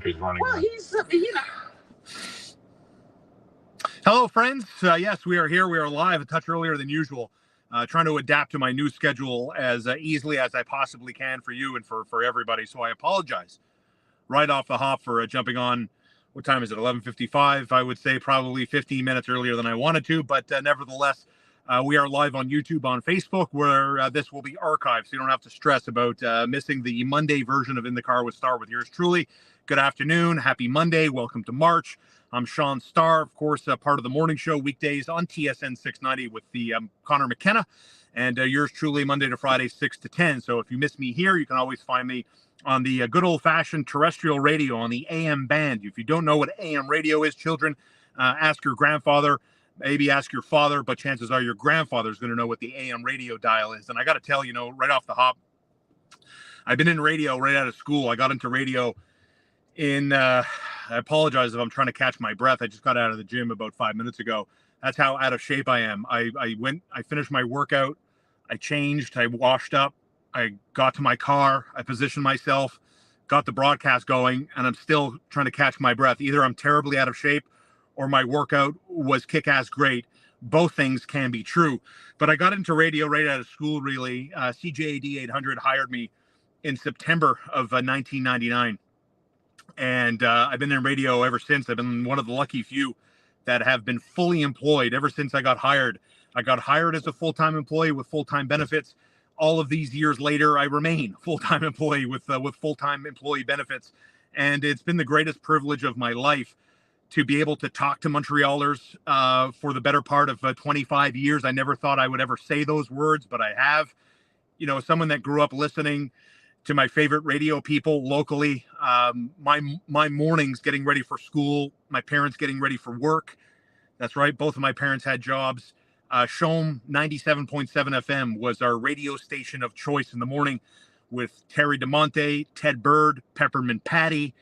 country's running. Well, he's. Hello, friends. Yes, we are here. We are live a touch earlier than usual, trying to adapt to my new schedule as easily as I possibly can for you and for everybody. So I apologize right off the hop for jumping on. What time is it? 11:55. I would say probably 15 minutes earlier than I wanted to, but nevertheless, we are live on YouTube, on Facebook, where this will be archived, so you don't have to stress about missing the Monday version of In the Car with Star with yours truly. Good afternoon. Happy Monday. Welcome to March. I'm Sean Starr, of course, part of the morning show weekdays on TSN 690 with the Connor McKenna, and yours truly Monday to Friday, 6 to 10. So if you miss me here, you can always find me on the good old-fashioned terrestrial radio on the AM band. If you don't know what AM radio is, children, ask your grandfather, maybe ask your father, but chances are your grandfather's going to know what the AM radio dial is. And I got to tell you, right off the hop, I've been in radio right out of school. I got into radio in, I apologize if I'm trying to catch my breath. I just got out of the gym about 5 minutes ago. That's how out of shape I am. I finished my workout. I changed, I washed up. I got to my car, I positioned myself, got the broadcast going, and I'm still trying to catch my breath. Either I'm terribly out of shape or my workout was kick-ass great. Both things can be true. But I got into radio right out of school, really. CJAD 800 hired me in September of 1999. And I've been in radio ever since. I've been one of the lucky few that have been fully employed ever since I got hired. I got hired as a full-time employee with full-time benefits. All of these years later, I remain full-time employee with full-time employee benefits. And it's been the greatest privilege of my life to be able to talk to Montrealers for the better part of 25 years. I never thought I would ever say those words, but I have. Someone that grew up listening to my favorite radio people locally, my mornings getting ready for school, my parents getting ready for work. That's right. Both of my parents had jobs. Shome 97.7 FM was our radio station of choice in the morning with Terry DeMonte, Ted Bird, Peppermint Patty,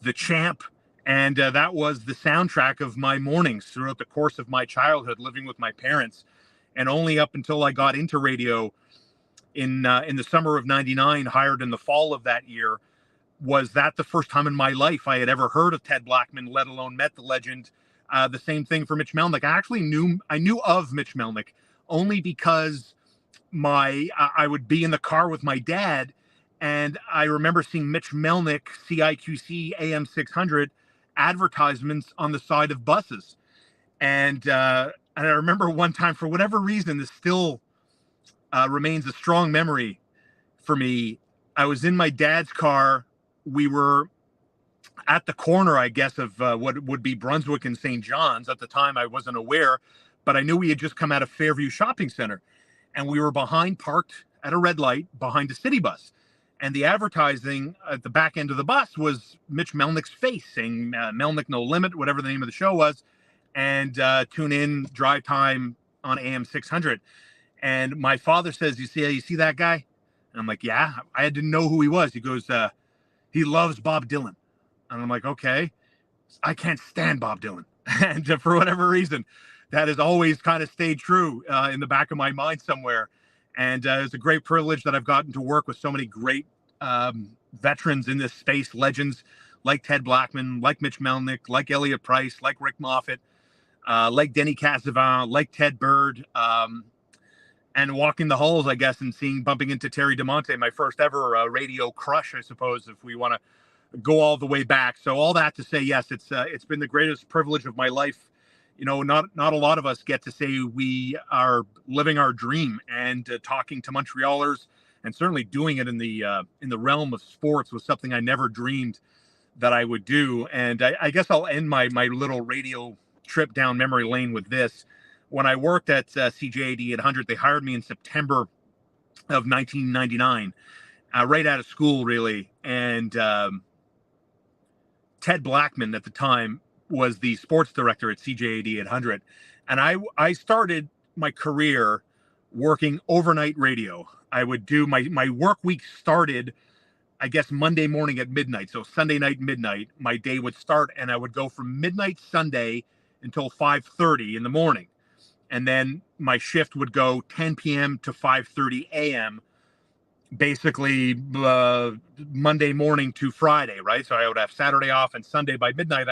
the Champ. And that was the soundtrack of my mornings throughout the course of my childhood living with my parents. And only up until I got into radio in the summer of 99, hired in the fall of that year, was that the first time in my life I had ever heard of Ted Blackman, let alone met the legend. The same thing for Mitch Melnick. I knew of Mitch Melnick only because I would be in the car with my dad, and I remember seeing Mitch Melnick, CIQC AM 600 advertisements on the side of buses. And I remember one time, for whatever reason, this still remains a strong memory for me. I was in my dad's car. We were at the corner, I guess, of what would be Brunswick and St. John's. At the time, I wasn't aware, but I knew we had just come out of Fairview Shopping Center, and we were parked at a red light behind a city bus. And the advertising at the back end of the bus was Mitch Melnick's face saying Melnick No Limit, whatever the name of the show was, and tune in, drive time on AM 600. And my father says, you see that guy? And I'm like, yeah. I didn't know who he was. He goes, he loves Bob Dylan. And I'm like, okay. I can't stand Bob Dylan. And for whatever reason, that has always kind of stayed true in the back of my mind somewhere. And it's a great privilege that I've gotten to work with so many great veterans in this space, legends like Ted Blackman, like Mitch Melnick, like Elliot Price, like Rick Moffat, like Denny Casavant, like Ted Bird, and walking the halls, I guess, and bumping into Terry DeMonte, my first ever radio crush, I suppose, if we want to go all the way back. So all that to say, yes, it's been the greatest privilege of my life. Not a lot of us get to say we are living our dream, and talking to Montrealers, and certainly doing it in the realm of sports was something I never dreamed that I would do. And I guess I'll end my little radio trip down memory lane with this. When I worked at CJAD 800, they hired me in September of 1999, right out of school, really. And Ted Blackman at the time was the sports director at CJAD 800. And I started my career working overnight radio. I would do my work week started, I guess, Monday morning at midnight. So Sunday night, midnight, my day would start, and I would go from midnight Sunday until 5:30 in the morning. And then my shift would go 10 p.m. to 5:30 a.m. basically Monday morning to Friday, right? So I would have Saturday off, and Sunday by midnight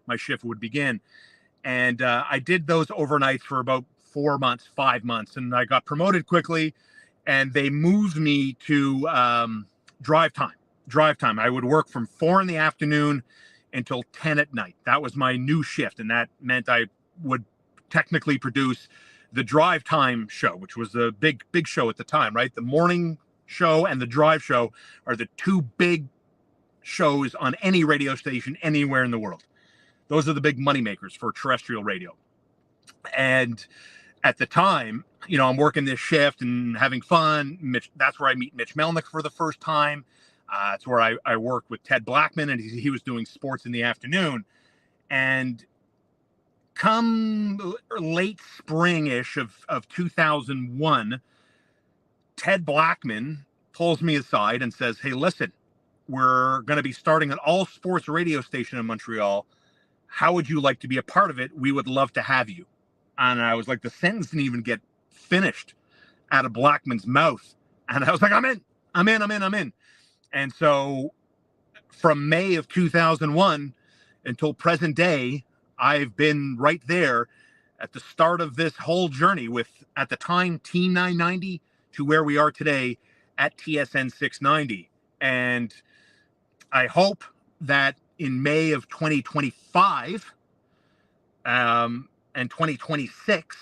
my shift would begin. And I did those overnights for about 4 months, 5 months, and I got promoted quickly, and they moved me to drive time. Drive time. I would work from 4 in the afternoon until 10 at night. That was my new shift, and that meant I would technically produce the drive time show, which was the big show at the time, right? The morning show and the drive show are the two big shows on any radio station anywhere in the world. Those are the big money makers for terrestrial radio. And at the time, I'm working this shift and having fun. That's where I meet Mitch Melnick for the first time. That's where I worked with Ted Blackman, and he was doing sports in the afternoon. And come late spring-ish of 2001, Ted Blackman pulls me aside and says, "Hey, listen, we're going to be starting an all-sports radio station in Montreal. How would you like to be a part of it? We would love to have you." And I was like, the sentence didn't even get finished out of Blackman's mouth. And I was like, I'm in. And so from May of 2001 until present day, I've been right there at the start of this whole journey with, at the time, Team 990 to where we are today at TSN 690. And I hope that in May of 2025 and 2026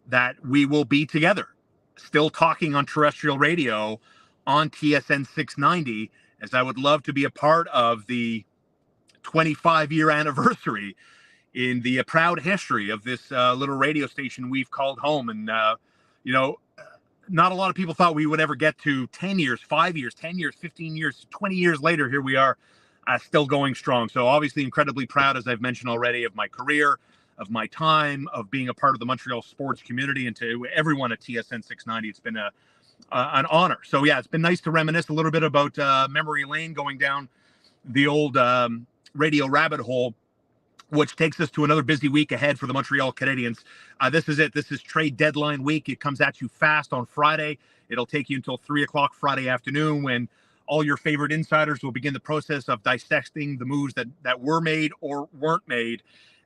that we will be together, still talking on terrestrial radio on TSN 690, as I would love to be a part of the 25-year anniversary in the proud history of this little radio station we've called home. And, not a lot of people thought we would ever get to 10 years, 5 years, 10 years, 15 years, 20 years later. Here we are, still going strong. So obviously incredibly proud, as I've mentioned already, of my career, of my time, of being a part of the Montreal sports community, and to everyone at TSN 690. It's been an honor. So yeah, it's been nice to reminisce a little bit about memory lane, going down the old radio rabbit hole, which takes us to another busy week ahead for the Montreal Canadiens. This is it. This is trade deadline week. It comes at you fast on Friday. It'll take you until 3 o'clock Friday afternoon, when all your favorite insiders will begin the process of dissecting the moves that were made or weren't made.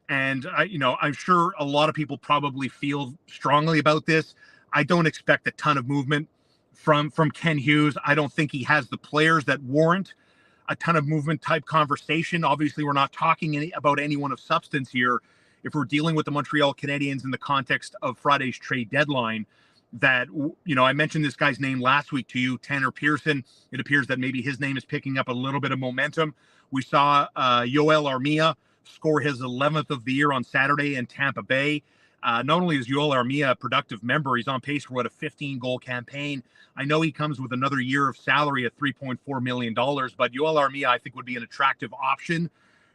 And I'm sure a lot of people probably feel strongly about this. I don't expect a ton of movement from Ken Hughes. I don't think he has the players that warrant a ton of movement type conversation. Obviously, we're not talking about anyone of substance here. If we're dealing with the Montreal Canadiens in the context of Friday's trade deadline, that, I mentioned this guy's name last week to you, Tanner Pearson. It appears that maybe his name is picking up a little bit of momentum. We saw Yoel Armia score his 11th of the year on Saturday in Tampa Bay. Not only is Yoel Armia a productive member, he's on pace for a 15-goal campaign. I know he comes with another year of salary at $3.4 million, but Yoel Armia, I think, would be an attractive option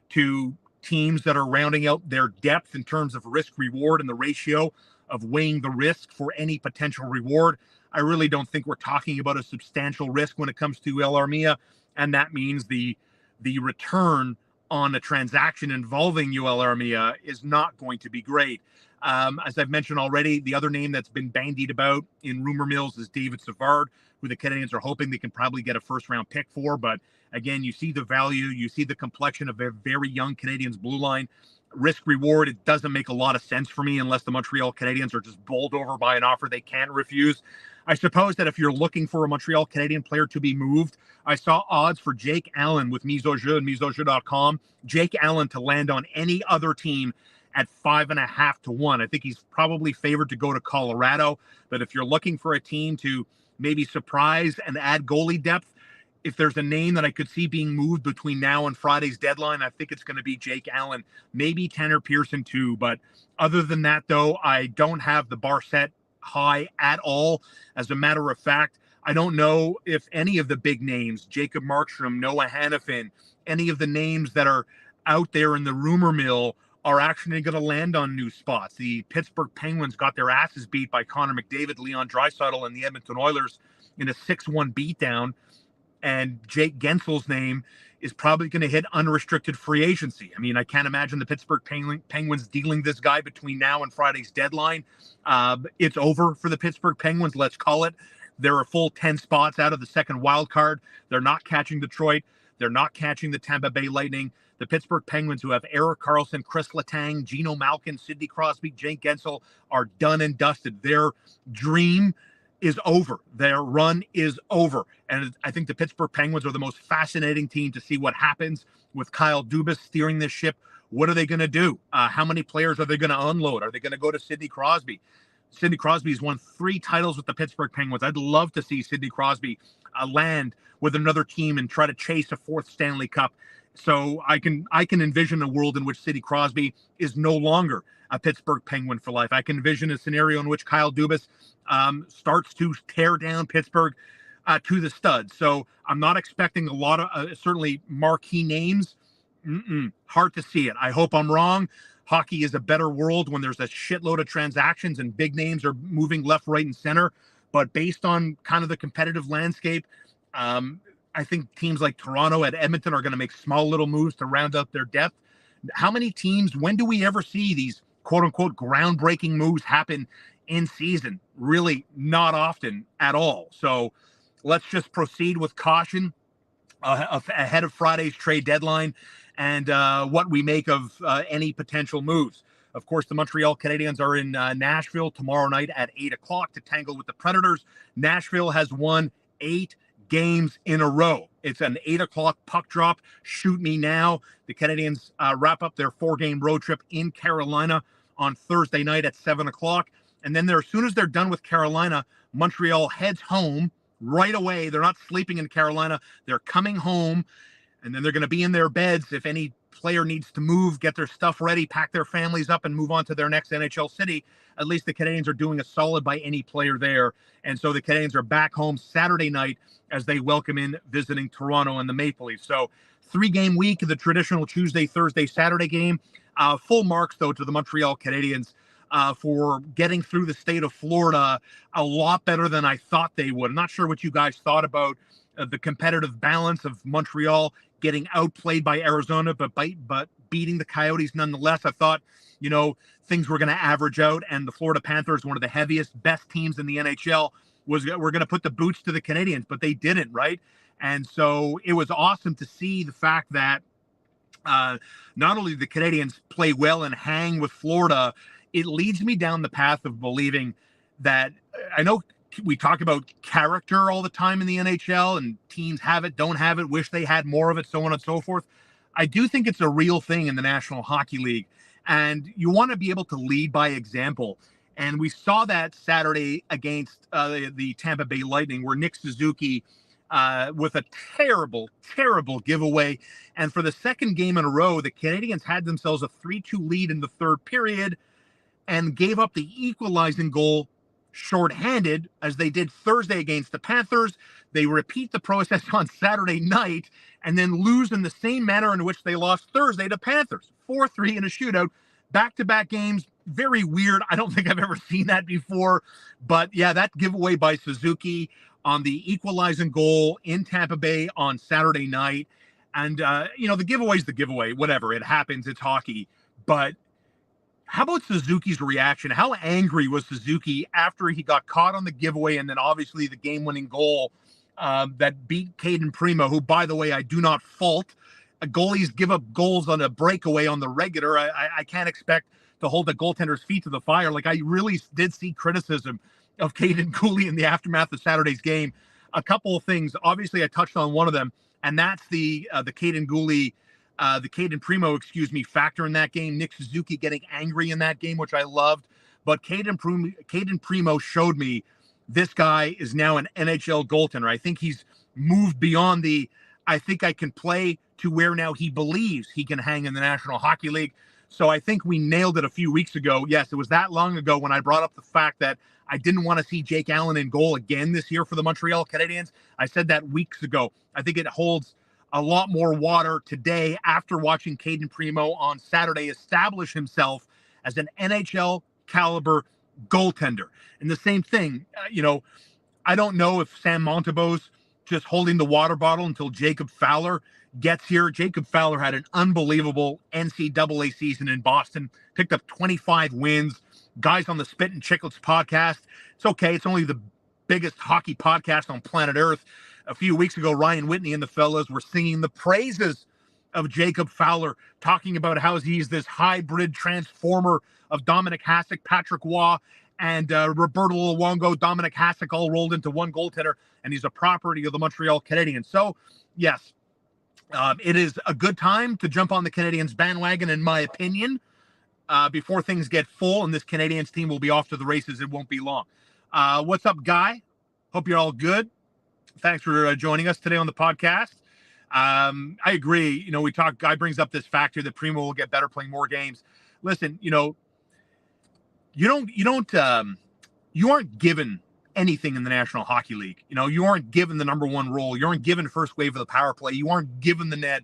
to teams that are rounding out their depth in terms of risk-reward and the ratio of weighing the risk for any potential reward. I really don't think we're talking about a substantial risk when it comes to Yoel Armia, and that means the return on a transaction involving Yoel Armia is not going to be great. As I've mentioned already, the other name that's been bandied about in rumor mills is David Savard, who the Canadiens are hoping they can probably get a first-round pick for. But again, you see the value, you see the complexion of a very young Canadiens blue line. Risk-reward, it doesn't make a lot of sense for me unless the Montreal Canadiens are just bowled over by an offer they can't refuse. I suppose that if you're looking for a Montreal Canadian player to be moved, I saw odds for Jake Allen with Mise au Jeu and MiseAuJeu.com. Jake Allen to land on any other team at 5.5 to 1. I think he's probably favored to go to Colorado. But if you're looking for a team to maybe surprise and add goalie depth, if there's a name that I could see being moved between now and Friday's deadline, I think it's going to be Jake Allen, maybe Tanner Pearson too. But other than that, though, I don't have the bar set high at all. As a matter of fact, I don't know if any of the big names, Jacob Markstrom, Noah Hannafin, any of the names that are out there in the rumor mill are actually going to land on new spots. The Pittsburgh Penguins got their asses beat by Connor McDavid, Leon Draisaitl, and the Edmonton Oilers in a 6-1 beatdown. And Jake Gensel's name is probably going to hit unrestricted free agency. I mean, I can't imagine the Pittsburgh Penguins dealing this guy between now and Friday's deadline. It's over for the Pittsburgh Penguins, let's call it. They're a full 10 spots out of the second wild card. They're not catching Detroit. They're not catching the Tampa Bay Lightning. The Pittsburgh Penguins, who have Erik Karlsson, Chris Letang, Geno Malkin, Sidney Crosby, Jake Gensel, are done and dusted. Their dream is over. Their run is over. And I think the Pittsburgh Penguins are the most fascinating team to see what happens with Kyle Dubas steering this ship. What are they going to do? How many players are they going to unload? Are they going to go to Sidney Crosby? Sidney Crosby's won 3 titles with the Pittsburgh Penguins. I'd love to see Sidney Crosby land with another team and try to chase a 4th Stanley Cup. So I can envision a world in which Sidney Crosby is no longer a Pittsburgh Penguin for life. I can envision a scenario in which Kyle Dubas starts to tear down Pittsburgh to the studs. So I'm not expecting a lot of certainly marquee names. Hard to see it. I hope I'm wrong. Hockey is a better world when there's a shitload of transactions and big names are moving left, right, and center. But based on kind of the competitive landscape, I think teams like Toronto and Edmonton are going to make small little moves to round up their depth. How many teams, when do we ever see these quote unquote groundbreaking moves happen in season? Really not often at all. So let's just proceed with caution ahead of Friday's trade deadline and what we make of any potential moves. Of course, the Montreal Canadiens are in Nashville tomorrow night at 8 o'clock to tangle with the Predators. Nashville has won 8 games in a row. It's an 8 o'clock puck drop. Shoot me now. The Canadiens wrap up their 4-game road trip in Carolina on Thursday night at 7 o'clock. And then as soon as they're done with Carolina, Montreal heads home right away. They're not sleeping in Carolina. They're coming home, and then they're going to be in their beds. If any player needs to move, get their stuff ready, pack their families up, and move on to their next NHL city, at least the Canadiens are doing a solid by any player there. And so the Canadiens are back home Saturday night as they welcome in visiting Toronto and the Maple Leafs. So 3-game week, the traditional Tuesday, Thursday, Saturday game. Full marks, though, to the Montreal Canadiens for getting through the state of Florida a lot better than I thought they would. I'm not sure what you guys thought about the competitive balance of Montreal getting outplayed by Arizona, but beating the Coyotes nonetheless. I thought, things were going to average out, and the Florida Panthers, one of the heaviest, best teams in the NHL, were going to put the boots to the Canadiens, but they didn't, right? And so it was awesome to see the fact that not only the Canadiens play well and hang with Florida, it leads me down the path of believing that I know we talk about character all the time in the NHL, and teams have it, don't have it, wish they had more of it, so on and so forth. I do think it's a real thing in the National Hockey League, and you want to be able to lead by example. And we saw that Saturday against the Tampa Bay Lightning, where Nick Suzuki, with a terrible, terrible giveaway. And for the second game in a row, the Canadiens had themselves a 3-2 lead in the third period and gave up the equalizing goal shorthanded, as they did Thursday against the Panthers. They repeat the process on Saturday night and then lose in the same manner in which they lost Thursday to Panthers. 4-3 in a shootout. Back-to-back games. Very weird. I don't think I've ever seen that before. But yeah, that giveaway by Suzuki on the equalizing goal in Tampa Bay on Saturday night. And, the giveaway's the giveaway. Whatever. It happens. It's hockey. But how about Suzuki's reaction? How angry was Suzuki after he got caught on the giveaway and then obviously the game-winning goal that beat Caden Primo, who, by the way, I do not fault. Goalies give up goals on a breakaway on the regular. I can't expect to hold the goaltender's feet to the fire. Like, I really did see criticism of Caden Cooley in the aftermath of Saturday's game. A couple of things. Obviously, I touched on one of them, and that's the Caden Cooley, the Caden Primo, factor in that game. Nick Suzuki getting angry in that game, which I loved. But Caden Primo showed me this guy is now an NHL goaltender. I think he's moved beyond I think I can play to where now he believes he can hang in the National Hockey League. So I think we nailed it a few weeks ago. Yes, it was that long ago when I brought up the fact that I didn't want to see Jake Allen in goal again this year for the Montreal Canadiens. I said that weeks ago. I think it holds a lot more water today after watching Caden Primo on Saturday establish himself as an NHL caliber goaltender. And the same thing, I don't know if Sam Montembeault's just holding the water bottle until Jacob Fowler gets here. Jacob Fowler had an unbelievable NCAA season in Boston, picked up 25 wins. Guys on the Spit and Chicklets podcast, it's okay. It's only the biggest hockey podcast on planet Earth. A few weeks ago, Ryan Whitney and the fellas were singing the praises of Jacob Fowler, talking about how he's this hybrid transformer of Dominic Hasek, Patrick Waugh, and Roberto Luongo, Dominic Hasek all rolled into one goaltender, and he's a property of the Montreal Canadiens. So, yes, it is a good time to jump on the Canadiens bandwagon, in my opinion, before things get full, and this Canadiens team will be off to the races. It won't be long. What's up, Guy? Hope you're all good. Thanks for joining us today on the podcast. I agree. You know, Guy brings up this factor that Primo will get better playing more games. Listen, you know, you aren't given anything in the National Hockey League. You know, you aren't given the number one role. You aren't given first wave of the power play. You aren't given the net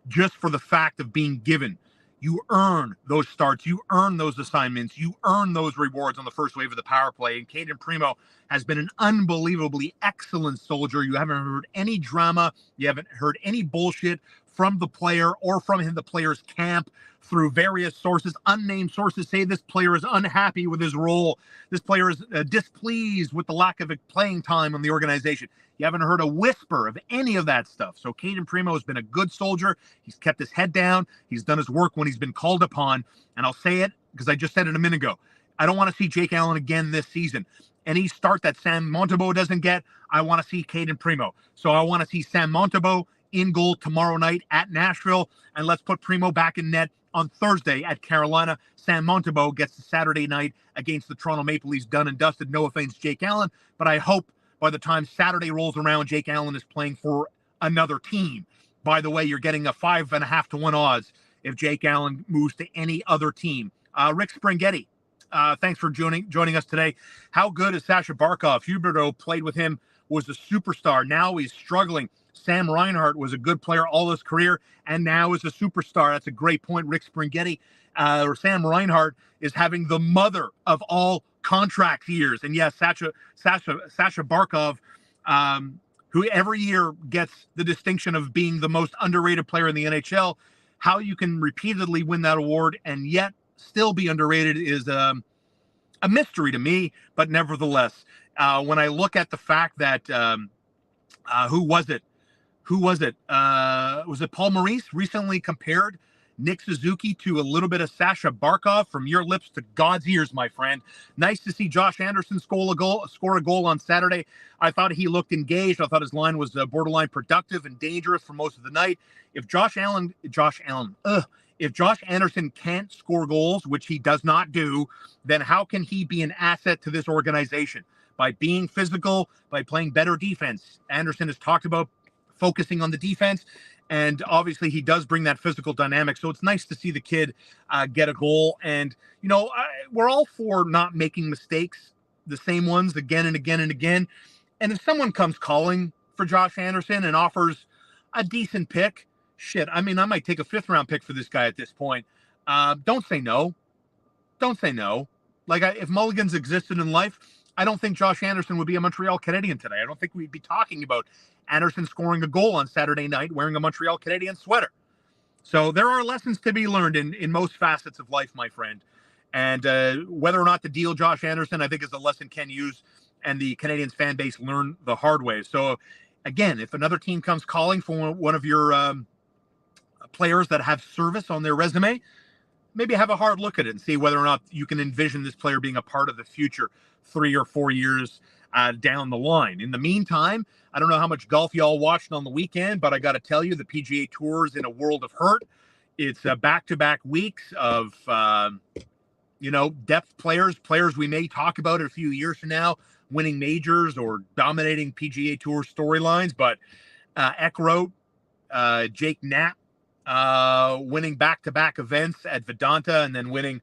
just for the fact of being given. You earn those starts. You earn those assignments. You earn those rewards on the first wave of the power play. And Cayden Primo has been an unbelievably excellent soldier. You haven't heard any drama. You haven't heard any bullshit from the player or from the player's camp through various sources. Unnamed sources say this player is unhappy with his role. This player is displeased with the lack of playing time on the organization. You haven't heard a whisper of any of that stuff. So Cayden Primo has been a good soldier. He's kept his head down. He's done his work when he's been called upon. And I'll say it because I just said it a minute ago. I don't want to see Jake Allen again this season. Any start that Sam Montembeault doesn't get, I want to see Cayden Primo. So I want to see Sam Montembeault in goal tomorrow night at Nashville. And let's put Primo back in net on Thursday at Carolina. Sam Montembeault gets the Saturday night against the Toronto Maple Leafs done and dusted. No offense, Jake Allen, but I hope by the time Saturday rolls around, Jake Allen is playing for another team. By the way, you're getting a 5.5 to 1 odds if Jake Allen moves to any other team. Rick Springhetti, thanks for joining us today. How good is Sasha Barkov? Huberdeau played with him, was a superstar. Now he's struggling. Sam Reinhart was a good player all his career and now is a superstar. That's a great point, Rick Springhetti. Sam Reinhart is having the mother of all contract years. And yes, Sasha Barkov, who every year gets the distinction of being the most underrated player in the NHL. How you can repeatedly win that award and yet still be underrated is a mystery to me. But nevertheless, when I look at the fact that who was it? Was it Paul Maurice recently compared Nick Suzuki to a little bit of Sasha Barkov? From your lips to God's ears, my friend. Nice to see Josh Anderson score a goal on Saturday. I thought he looked engaged. I thought his line was borderline productive and dangerous for most of the night. If Josh Anderson can't score goals, which he does not do, then how can he be an asset to this organization? By being physical, by playing better defense. Anderson has talked about focusing on the defense, and obviously he does bring that physical dynamic. So it's nice to see the kid get a goal. And, you know, we're all for not making mistakes, the same ones again and again and again. And if someone comes calling for Josh Anderson and offers a decent pick, shit, I mean, I might take a 5th-round pick for this guy at this point. Don't say no. Don't say no. Like, if mulligans existed in life, I don't think Josh Anderson would be a Montreal Canadien today. I don't think we'd be talking about Anderson scoring a goal on Saturday night wearing a Montreal Canadien sweater. So there are lessons to be learned in most facets of life, my friend. And whether or not to deal Josh Anderson, I think is a lesson Ken use and the Canadiens fan base learn the hard way. So again, if another team comes calling for one of your players that have service on their resume, maybe have a hard look at it and see whether or not you can envision this player being a part of the future 3 or 4 years down the line. In the meantime, I don't know how much golf y'all watched on the weekend, but I got to tell you, the PGA Tour is in a world of hurt. It's back-to-back weeks of, depth players we may talk about a few years from now, winning majors or dominating PGA Tour storylines. But Eckroat, Jake Knapp, winning back-to-back events at Vedanta and then winning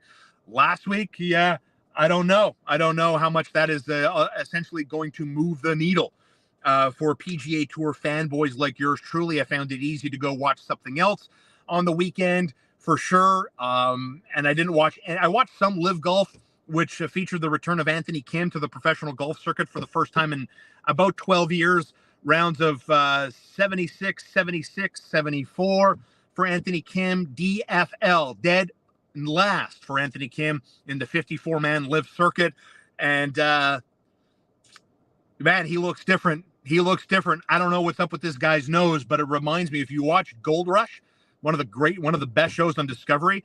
last week. Yeah, I don't know. I don't know how much that is essentially going to move the needle for PGA Tour fanboys like yours truly. I found it easy to go watch something else on the weekend for sure. And I didn't watch, and I watched some live golf, which featured the return of Anthony Kim to the professional golf circuit for the first time in about 12 years. Rounds of 76, 76, 74 for Anthony Kim. DFL, dead last for Anthony Kim in the 54-man live circuit. And it Man, he looks different. He looks different. I don't know what's up with this guy's nose, but it reminds me, if you watch Gold Rush, one of the best shows on Discovery,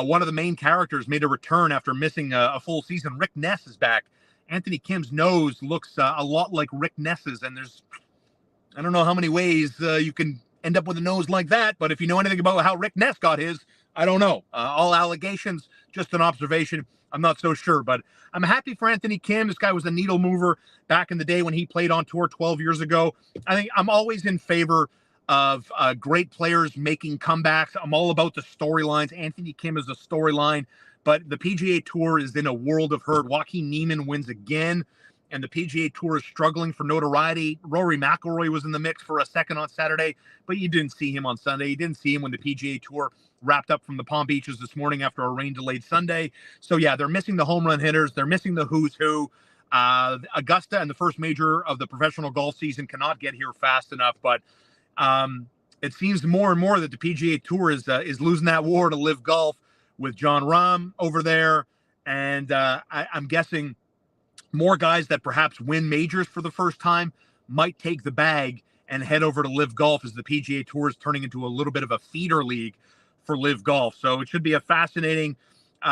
one of the main characters made a return after missing a full season. Rick Ness is back. Anthony Kim's nose looks a lot like Rick Ness's, and I don't know how many ways you can end up with a nose like that, but if you know anything about how Rick Ness got his, I don't know. All allegations, just an observation. I'm not so sure, but I'm happy for Anthony Kim. This guy was a needle mover back in the day when he played on tour 12 years ago. I think I'm always in favor of great players making comebacks. I'm all about the storylines. Anthony Kim is a storyline, but the PGA Tour is in a world of hurt. Joaquin Niemann wins again, and the PGA Tour is struggling for notoriety. Rory McIlroy was in the mix for a second on Saturday, but you didn't see him on Sunday. You didn't see him when the PGA Tour wrapped up from the Palm Beaches this morning after a rain-delayed Sunday. So, yeah, they're missing the home run hitters. They're missing the who's who. Augusta and the first major of the professional golf season cannot get here fast enough, but it seems more and more that the PGA Tour is losing that war to Live Golf with John Rahm over there, and I'm guessing more guys that perhaps win majors for the first time might take the bag and head over to Live Golf, as the PGA Tour is turning into a little bit of a feeder league for Live Golf. So it should be a fascinating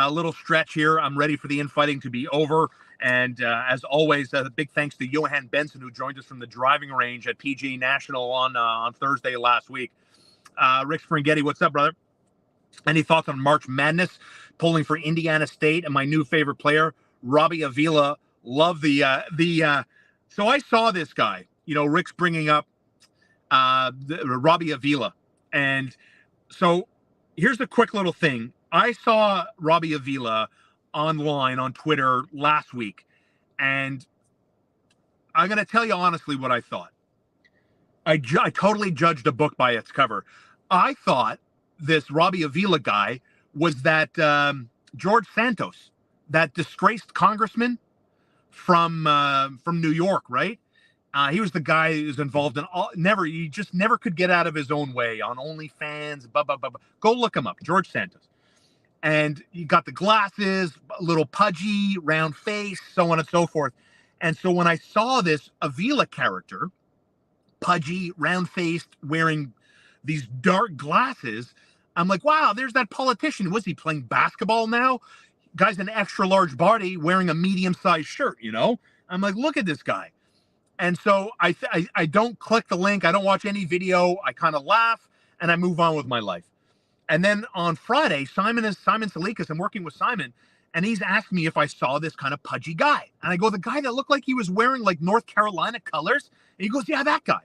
little stretch here. I'm ready for the infighting to be over. And as always, a big thanks to Johan Benson, who joined us from the driving range at PGA National on Thursday last week. Rick Springhetti, what's up, brother? Any thoughts on March Madness? Polling for Indiana State and my new favorite player, Robbie Avila. Love so I saw this guy, Rick's bringing up Robbie Avila. And so here's a quick little thing. I saw Robbie Avila online on Twitter last week, and I'm going to tell you honestly what I thought. I totally judged a book by its cover. I thought this Robbie Avila guy was that George Santos, that disgraced congressman from New York, right? He was the guy who was involved in he just never could get out of his own way on OnlyFans, blah, blah, blah, blah. Go look him up, George Santos. And he got the glasses, a little pudgy, round face, so on and so forth. And so when I saw this Avila character, pudgy, round-faced, wearing these dark glasses, I'm like, wow, there's that politician. Was he playing basketball now? Guy's an extra large body wearing a medium-sized shirt, I'm like, look at this guy. And so I don't click the link. I don't watch any video. I kind of laugh and I move on with my life. And then on Friday, Simon Salikas, I'm working with Simon, and he's asked me if I saw this kind of pudgy guy. And I go, the guy that looked like he was wearing like North Carolina colors? And he goes, yeah, that guy.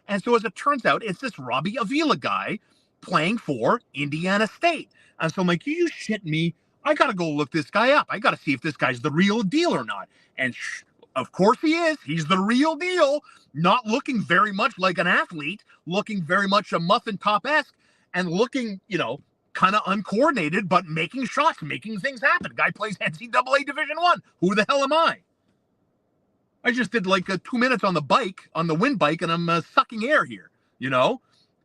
And so as it turns out, it's this Robbie Avila guy playing for Indiana State. And so I'm like, you shit me. I got to go look this guy up. I got to see if this guy's the real deal or not. And of course he is. He's the real deal. Not looking very much like an athlete, looking very much a muffin top-esque, and looking, kind of uncoordinated, but making shots, making things happen. Guy plays NCAA Division I. Who the hell am I? I just did like 2 minutes on the wind bike, and I'm sucking air here,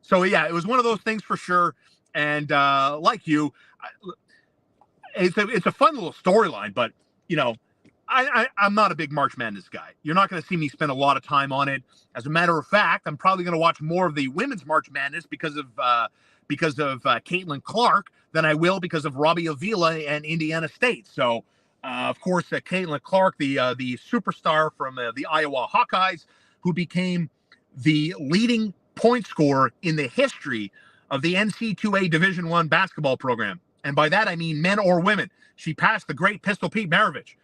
So, yeah, it was one of those things for sure. And like you, it's a fun little storyline, but, I'm not a big March Madness guy. You're not going to see me spend a lot of time on it. As a matter of fact, I'm probably going to watch more of the women's March Madness because of Caitlin Clark than I will because of Robbie Avila and Indiana State. So, of course, Caitlin Clark, the superstar from the Iowa Hawkeyes, who became the leading point scorer in the history of the NC2A Division I basketball program. And by that, I mean men or women. She passed the great Pistol Pete Maravich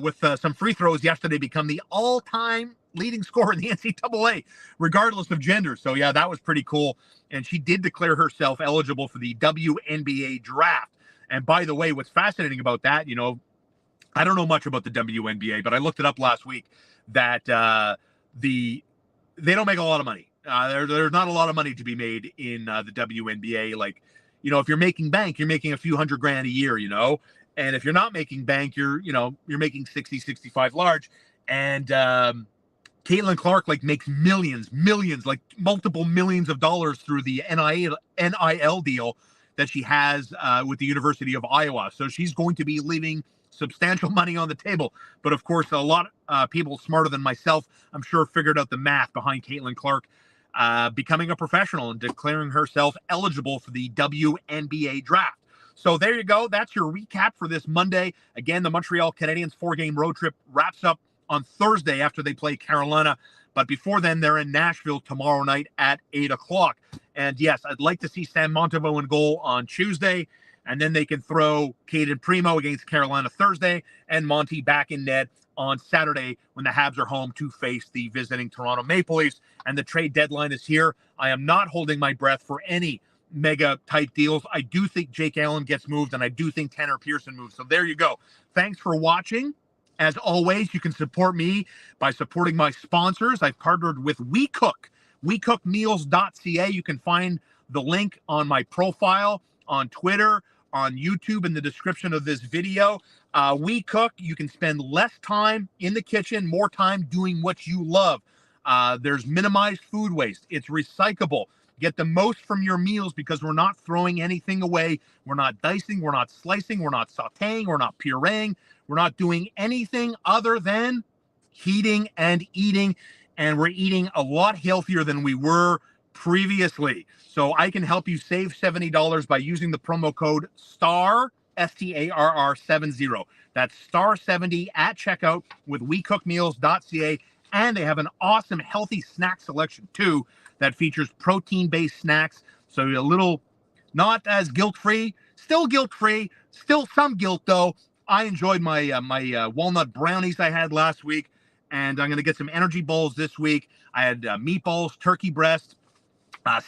with some free throws yesterday, become the all-time leading scorer in the NCAA, regardless of gender. So, yeah, that was pretty cool. And she did declare herself eligible for the WNBA draft. And by the way, what's fascinating about that, I don't know much about the WNBA, but I looked it up last week that they don't make a lot of money. There's not a lot of money to be made in the WNBA. Like, if you're making bank, you're making a few $100,000 a year, and if you're not making bank, you're making 60, 65 large. And Caitlin Clark makes millions, like multiple millions of dollars through the NIL deal that she has with the University of Iowa. So she's going to be living substantial money on the table. But of course, a lot of people smarter than myself, I'm sure, figured out the math behind Caitlin Clark becoming a professional and declaring herself eligible for the WNBA draft. So there you go. That's your recap for this Monday. Again, the Montreal Canadiens 4-game road trip wraps up on Thursday after they play Carolina. But before then, they're in Nashville tomorrow night at 8 o'clock. And yes, I'd like to see Sam Montembeault in goal on Tuesday. And then they can throw Caden Primo against Carolina Thursday and Monty back in net on Saturday when the Habs are home to face the visiting Toronto Maple Leafs. And the trade deadline is here. I am not holding my breath for any mega type deals. I do think Jake Allen gets moved, and I do think Tanner Pearson moves. So there you go. Thanks for watching. As always, you can support me by supporting my sponsors. I've partnered with WeCook, WeCookMeals.ca. You can find the link on my profile on Twitter, on YouTube, in the description of this video. WeCook, you can spend less time in the kitchen, more time doing what you love. There's minimized food waste. It's recyclable. Get the most from your meals because we're not throwing anything away. We're not dicing. We're not slicing. We're not sauteing. We're not pureeing. We're not doing anything other than heating and eating. And we're eating a lot healthier than we were previously. So I can help you save $70 by using the promo code STAR, STARR70. That's STAR70 at checkout with WeCookMeals.ca. And they have an awesome healthy snack selection too that features protein-based snacks. So a little, not as guilt-free, still some guilt though. I enjoyed my walnut brownies I had last week, and I'm going to get some energy balls this week. I had meatballs, turkey breast,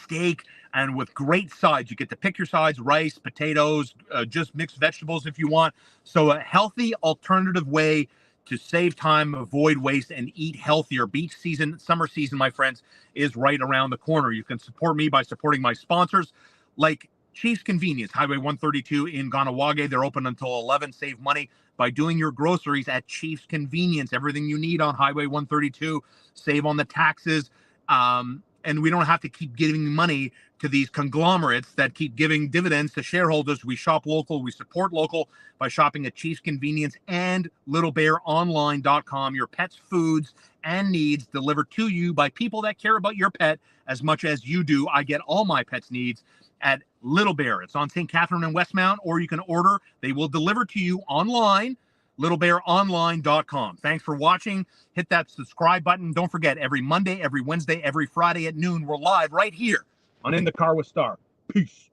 steak, and with great sides. You get to pick your sides: rice, potatoes, just mixed vegetables if you want. So a healthy alternative way to save time, avoid waste, and eat healthier. Beach season, summer season, my friends, is right around the corner. You can support me by supporting my sponsors like Chiefs Convenience, Highway 132 in Ganawage. They're open until 11. Save money by doing your groceries at Chiefs Convenience. Everything you need on Highway 132. Save on the taxes. And we don't have to keep giving money to these conglomerates that keep giving dividends to shareholders. We shop local. We support local by shopping at Chiefs Convenience and littlebearonline.com. Your pet's foods and needs delivered to you by people that care about your pet as much as you do. I get all my pet's needs at Little Bear. It's on St. Catherine and Westmount, or you can order. They will deliver to you online, littlebearonline.com. Thanks for watching. Hit that subscribe button. Don't forget, every Monday, every Wednesday, every Friday at noon, we're live right here on In the Car with Star. Peace.